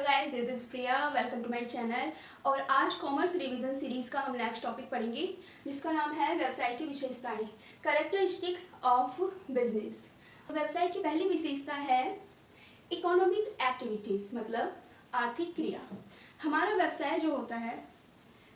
Guys, this is Priya. Welcome to my channel. और आज commerce revision series का हम नेक्स्ट टॉपिक पढ़ेंगे जिसका नाम है व्यवसाय की विशेषताएं, कैरेक्टरिस्टिक्स ऑफ बिजनेस। व्यवसाय की पहली विशेषता है इकोनॉमिक एक्टिविटीज, मतलब आर्थिक क्रिया। हमारा व्यवसाय जो होता है,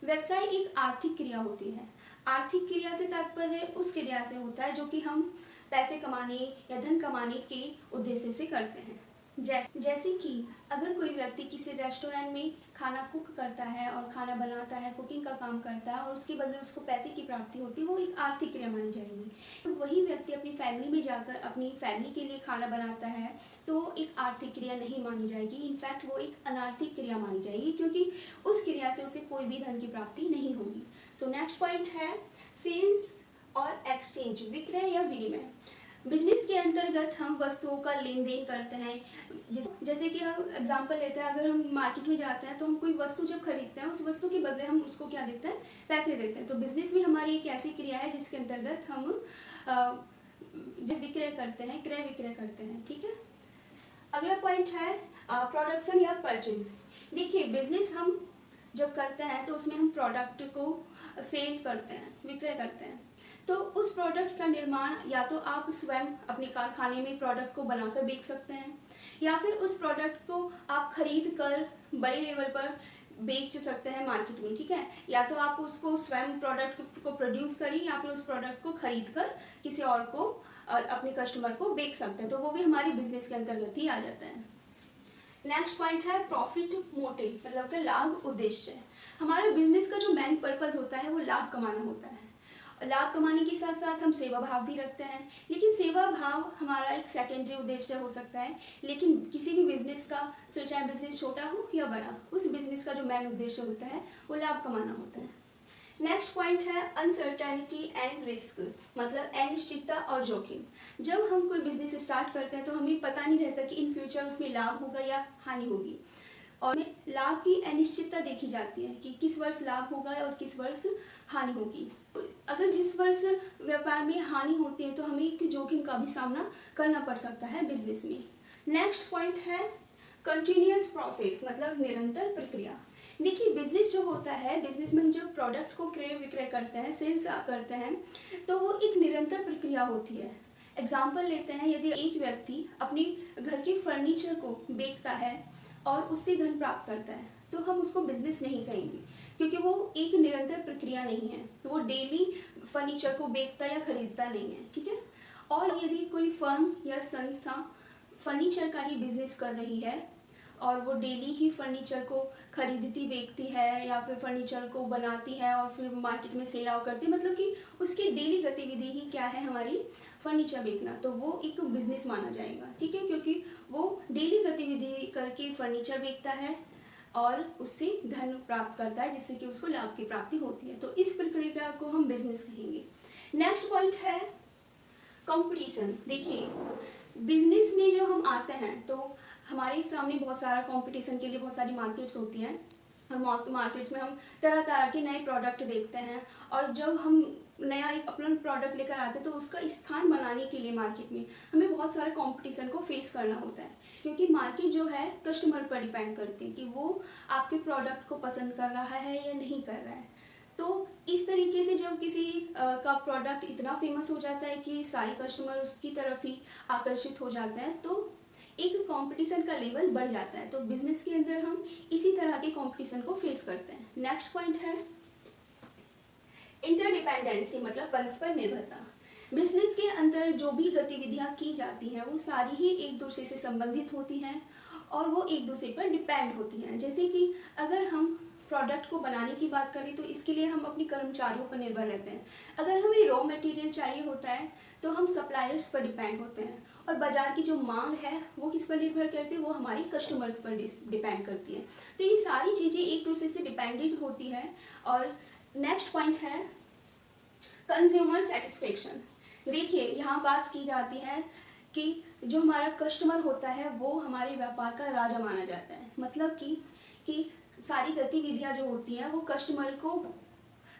व्यवसाय एक आर्थिक क्रिया होती है। आर्थिक क्रिया से तात्पर्य उस क्रिया से होता है जो कि हम पैसे कमाने या धन कमाने के उद्देश्य से करते हैं। जैसे कि अगर कोई व्यक्ति किसी रेस्टोरेंट में खाना कुक करता है और खाना बनाता है, कुकिंग का काम करता है और उसके बदले उसको पैसे की प्राप्ति होती है, वो एक आर्थिक क्रिया मानी जाएगी। तो वही व्यक्ति अपनी फैमिली में जाकर अपनी फैमिली के लिए खाना बनाता है तो वो एक आर्थिक क्रिया नहीं मानी जाएगी। इनफैक्ट वो एक अनार्थिक क्रिया मानी जाएगी, क्योंकि उस क्रिया से उसे कोई भी धन की प्राप्ति नहीं होगी। सो नेक्स्ट पॉइंट है सेल्स और एक्सचेंज, विक्रय या विनिमय। बिजनेस के अंतर्गत हम वस्तुओं का लेन देन करते हैं। जैसे कि हम एग्जांपल लेते हैं, अगर हम मार्केट में जाते हैं तो हम कोई वस्तु जब खरीदते हैं, उस वस्तु के बदले हम उसको क्या देते हैं, पैसे देते हैं। तो बिजनेस भी हमारी एक ऐसी क्रिया है जिसके अंतर्गत हम जब विक्रय करते हैं, क्रय विक्रय करते हैं। ठीक है। अगला पॉइंट है प्रोडक्शन या परचेज। देखिए, बिजनेस हम जब करते हैं तो उसमें हम प्रोडक्ट को सेल करते हैं, विक्रय करते हैं। तो उस प्रोडक्ट का निर्माण या तो आप स्वयं अपने कारखाने में प्रोडक्ट को बनाकर बेच सकते हैं, या फिर उस प्रोडक्ट को आप खरीद कर बड़े लेवल पर बेच सकते हैं मार्केट में। ठीक है। या तो आप उसको स्वयं प्रोडक्ट को प्रोड्यूस करें या फिर उस प्रोडक्ट को खरीद कर किसी और को और अपने कस्टमर को बेच सकते हैं। तो वो भी हमारे बिजनेस के अंतर्गत ही आ जाता है। नेक्स्ट पॉइंट है प्रॉफिट मोटिव, मतलब कि लाभ उद्देश्य। हमारा बिजनेस का जो मेन पर्पज होता है वो लाभ कमाना होता है। लाभ कमाने के साथ साथ हम सेवा भाव भी रखते हैं, लेकिन सेवा भाव हमारा एक सेकेंडरी उद्देश्य हो सकता है। लेकिन किसी भी बिजनेस का, फिर चाहे बिजनेस छोटा हो या बड़ा, उस बिजनेस का जो मेन उद्देश्य होता है वो लाभ कमाना होता है। नेक्स्ट पॉइंट है अनसर्टेनिटी एंड रिस्क, मतलब अनिश्चितता और जोखिम। जब हम कोई बिजनेस स्टार्ट करते हैं तो हमें पता नहीं रहता कि इन फ्यूचर उसमें लाभ होगा या हानि होगी, और लाभ की अनिश्चितता देखी जाती है कि किस वर्ष लाभ होगा और किस वर्ष हानि होगी। अगर जिस वर्ष व्यापार में हानि होती है तो हमें एक जोखिम का भी सामना करना पड़ सकता है बिजनेस में। नेक्स्ट पॉइंट है कंटिन्यूअस प्रोसेस, मतलब निरंतर प्रक्रिया। देखिए, बिजनेस जो होता है, बिजनेस में जब प्रोडक्ट को क्रय विक्रय करते हैं, सेल्स करते हैं, तो वो एक निरंतर प्रक्रिया होती है। एग्जाम्पल लेते हैं, यदि एक व्यक्ति अपने घर के फर्नीचर को बेचता है और उससे धन प्राप्त करता है तो हम उसको बिजनेस नहीं कहेंगे, क्योंकि वो एक निरंतर प्रक्रिया नहीं है। वो डेली फर्नीचर को बेचता या खरीदता नहीं है। ठीक है। और यदि कोई फर्म या संस्था फर्नीचर का ही बिजनेस कर रही है और वो डेली ही फर्नीचर को खरीदती बेचती है या फिर फर्नीचर को बनाती है और फिर मार्केट में सेल आउट करती है, मतलब कि उसकी डेली गतिविधि ही क्या है, हमारी फर्नीचर बेचना, तो वो एक बिजनेस माना जाएगा। ठीक है। क्योंकि वो डेली गतिविधि करके फर्नीचर बेचता है और उससे धन प्राप्त करता है, जिससे कि उसको लाभ की प्राप्ति होती है। तो इस प्रक्रिया को हम बिजनेस कहेंगे। नेक्स्ट पॉइंट है कंपटीशन। देखिए, बिजनेस में जब हम आते हैं तो हमारे सामने बहुत सारा कंपटीशन के लिए बहुत सारी मार्केट्स होती हैं, और मार्केट्स में हम तरह तरह के नए प्रोडक्ट देखते हैं, और जब हम नया एक अपना प्रोडक्ट लेकर आते हैं तो उसका स्थान बनाने के लिए मार्केट में हमें बहुत सारे कंपटीशन को फेस करना होता है, क्योंकि मार्केट जो है कस्टमर पर डिपेंड करती है कि वो आपके प्रोडक्ट को पसंद कर रहा है या नहीं कर रहा है। तो इस तरीके से जब किसी का प्रोडक्ट इतना फेमस हो जाता है कि सारे कस्टमर उसकी तरफ ही आकर्षित हो जाते हैं, तो एक कंपटीशन का लेवल बढ़ जाता है। तो बिजनेस के अंदर हम इसी तरह के कंपटीशन को फेस करते हैं। नेक्स्ट पॉइंट है इंटरडिपेंडेंसी, मतलब परस्पर निर्भरता। बिजनेस के अंदर जो भी गतिविधियां की जाती हैं वो सारी ही एक दूसरे से संबंधित होती हैं और वो एक दूसरे पर डिपेंड होती हैं। जैसे कि अगर हम प्रोडक्ट को बनाने की बात करें तो इसके लिए हम अपने कर्मचारियों पर निर्भर रहते हैं। अगर हमें रॉ मटेरियल चाहिए होता है तो हम सप्लायर्स पर डिपेंड होते हैं, और बाजार की जो मांग है वो किस पर निर्भर करती है, वो हमारे कस्टमर्स पर डिपेंड करती है। तो ये सारी चीज़ें एक दूसरे से डिपेंडेंट होती हैं। और नेक्स्ट पॉइंट है कंज्यूमर सेटिस्फेक्शन। देखिए, यहाँ बात की जाती है कि जो हमारा कस्टमर होता है वो हमारे व्यापार का राजा माना जाता है, मतलब कि सारी गतिविधियाँ जो होती हैं वो कस्टमर को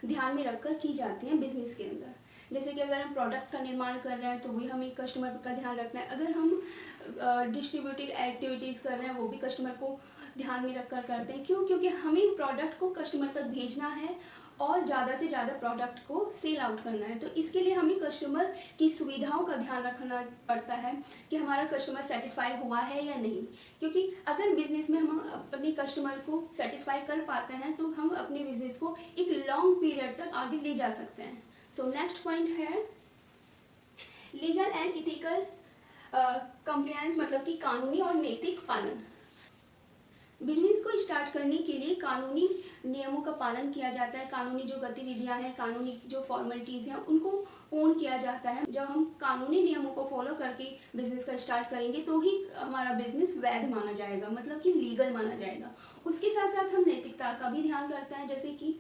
ध्यान में रखकर की जाती हैं बिजनेस के अंदर। जैसे कि अगर हम प्रोडक्ट का निर्माण कर रहे हैं तो भी हमें कस्टमर का ध्यान रखना है। अगर हम डिस्ट्रीब्यूटिव एक्टिविटीज़ कर रहे हैं वो भी कस्टमर को ध्यान में रखकर करते हैं। क्यों? क्योंकि हमें प्रोडक्ट को कस्टमर तक भेजना है और ज़्यादा से ज़्यादा प्रोडक्ट को सेल आउट करना है। तो इसके लिए हमें कस्टमर की सुविधाओं का ध्यान रखना पड़ता है कि हमारा कस्टमर सेटिस्फाई हुआ है या नहीं। क्योंकि अगर बिज़नेस में हम अपने कस्टमर को सेटिस्फाई कर पाते हैं तो हम अपने बिज़नेस को एक लॉन्ग पीरियड तक आगे ले जा सकते हैं। सो नेक्स्ट पॉइंट है लीगल एंड इथिकल कंप्लायंस, मतलब कि कानूनी और नैतिक पालन। बिजनेस को स्टार्ट करने के लिए कानूनी नियमों का पालन किया जाता है। कानूनी जो गतिविधियां हैं, कानूनी जो फॉर्मेलिटीज़ हैं, उनको पूर्ण किया जाता है। जब हम कानूनी नियमों को फॉलो करके बिजनेस का स्टार्ट करेंगे तो ही हमारा बिजनेस वैध माना जाएगा, मतलब कि लीगल माना जाएगा। उसके साथ साथ हम नैतिकता का भी ध्यान करते हैं, जैसे कि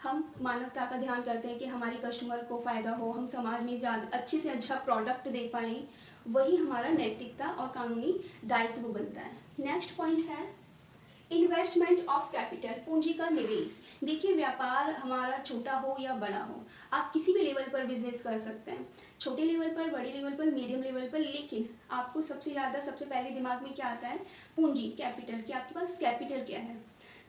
हम मानवता का ध्यान करते हैं कि हमारे कस्टमर को फ़ायदा हो, हम समाज में ज़्यादा अच्छे से अच्छा प्रोडक्ट दे पाएँ। वही हमारा नैतिकता और कानूनी दायित्व बनता है। नेक्स्ट पॉइंट है इन्वेस्टमेंट ऑफ कैपिटल, पूंजी का निवेश। देखिए, व्यापार हमारा छोटा हो या बड़ा हो, आप किसी भी लेवल पर बिजनेस कर सकते हैं, छोटे लेवल पर, बड़े लेवल पर, मीडियम लेवल पर। लेकिन आपको सबसे पहले दिमाग में क्या आता है? पूंजी, कैपिटल, कि आपके पास कैपिटल क्या है।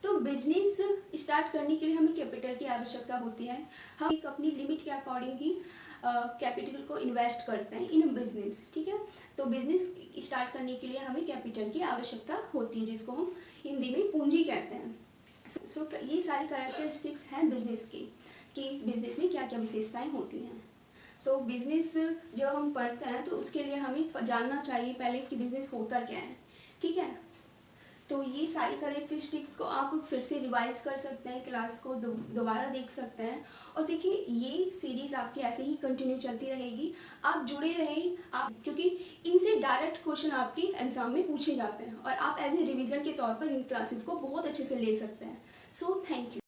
तो बिजनेस स्टार्ट करने के लिए हमें कैपिटल की आवश्यकता होती है। हम एक अपनी लिमिट के अकॉर्डिंग ही कैपिटल को इन्वेस्ट करते हैं इन बिजनेस, ठीक है। तो बिजनेस स्टार्ट करने के लिए हमें कैपिटल की आवश्यकता होती है, जिसको हम हिंदी में पूंजी कहते हैं। सो ये सारी कैरेक्टरिस्टिक्स हैं बिजनेस की, कि बिजनेस में क्या क्या विशेषताएं होती हैं। सो बिजनेस जब हम पढ़ते हैं तो उसके लिए हमें जानना चाहिए पहले कि बिजनेस होता क्या है, ठीक है। तो ये सारी कैरेक्टरिस्टिक्स को आप फिर से रिवाइज कर सकते हैं, क्लास को दोबारा देख सकते हैं। और देखिए, ये सीरीज़ आपकी ऐसे ही कंटिन्यू चलती रहेगी, आप जुड़े रहें आप, क्योंकि इनसे डायरेक्ट क्वेश्चन आपके एग्जाम में पूछे जाते हैं और आप एज ए रिवीजन के तौर पर इन क्लासेस को बहुत अच्छे से ले सकते हैं। So thank you.